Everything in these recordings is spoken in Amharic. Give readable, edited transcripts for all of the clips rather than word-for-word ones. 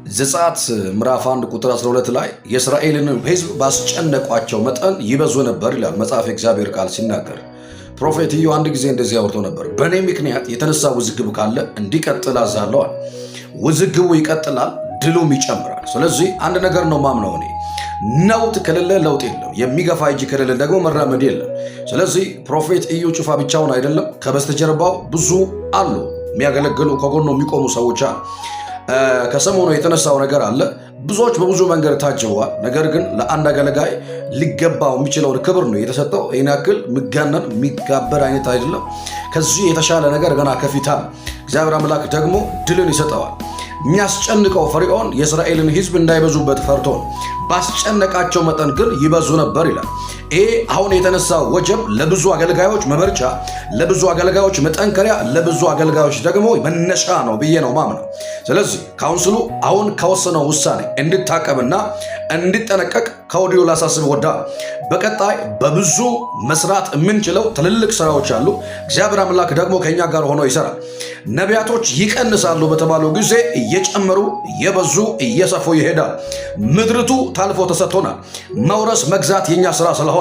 ዘጸአት ምዕራፍ 1 ቁጥር 12 ላይ የእስራኤልን ሕዝብ ባስጨነቋቸው መጠን ይበዙ ነበር ይላል መጽሐፍ እግዚአብሔር ቃል ሲናገር። ፕሮፌት ኢዩ አንድ ጊዜ እንደዚህ አውርቶ ነበር። በእኔ ምክንያት የተነሳ ውዝግብ ካለ እንዲቀጥል አዛለዋል። ውዝግቡ ይቀጥላል፣ ድሉም ይጨምራል። ስለዚህ አንድ ነገር ነው ማምነው እኔ፣ ነውጥ ከሌለ ለውጥ የለም፣ የሚገፋ እጅ ከሌለ ደግሞ መራመድ የለም። ስለዚህ ፕሮፌት ኢዩ ጩፋ ብቻውን አይደለም፣ ከበስተጀርባው ብዙ አሉ የሚያገለግሉ፣ ከጎኑ የሚቆሙ ሰዎች አሉ። ከሰሞኑ የተነሳው ነገር አለ። ብዙዎች በብዙ መንገድ ታጅበዋል። ነገር ግን ለአንድ አገልጋይ ሊገባው የሚችለውን ክብር ነው የተሰጠው። ይህን ያክል የሚጋነን የሚጋበር አይነት አይደለም። ከዚህ የተሻለ ነገር ገና ከፊት አለ። እግዚአብሔር አምላክ ደግሞ ድልን ይሰጠዋል። የሚያስጨንቀው ፈርዖን የእስራኤልን ሕዝብ እንዳይበዙበት ፈርቶ ነው። ባስጨነቃቸው መጠን ግን ይበዙ ነበር ይላል። ይሄ አሁን የተነሳው ወጀብ ለብዙ አገልጋዮች መበርቻ፣ ለብዙ አገልጋዮች መጠንከሪያ፣ ለብዙ አገልጋዮች ደግሞ መነሻ ነው ብዬ ነው ማምነው። ስለዚህ ካውንስሉ አሁን ከወሰነው ውሳኔ እንድታቀብና እንድጠነቀቅ ከወዲሁ ላሳስብ ወዳ። በቀጣይ በብዙ መስራት የምንችለው ትልልቅ ስራዎች አሉ። እግዚአብሔር አምላክ ደግሞ ከኛ ጋር ሆኖ ይሰራል። ነቢያቶች ይቀንሳሉ በተባለው ጊዜ እየጨመሩ እየበዙ እየሰፉ ይሄዳል። ምድርቱ ታልፎ ተሰጥቶናል። መውረስ መግዛት የኛ ስራ ስለሆነ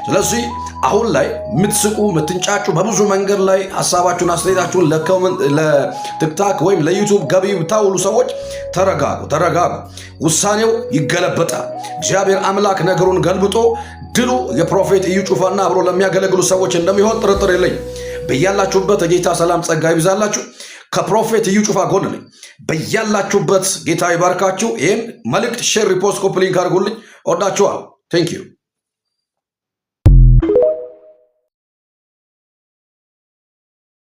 ስለዚህ አሁን ላይ የምትስቁ የምትንጫጩ በብዙ መንገድ ላይ ሐሳባችሁን አስተያየታችሁን ለቲክታክ ወይም ለዩቲዩብ ገቢ ብታውሉ ሰዎች ተረጋጉ። ውሳኔው ይገለበጣል። እግዚአብሔር አምላክ ነገሩን ገልብጦ ድሉ የፕሮፌት ኢዩ ጩፋና አብሮ ለሚያገለግሉ ሰዎች እንደሚሆን ጥርጥር የለኝ። በያላችሁበት የጌታ ሰላም ጸጋ ይብዛላችሁ። ከፕሮፌት ኢዩ ጩፋ ጎን ነኝ። በያላችሁበት ጌታ ይባርካችሁ። ይህን መልእክት ሼር፣ ሪፖስት፣ ኮፒ ሊንክ አድርጉልኝ። ወዳችኋል። ቴንክ ዩ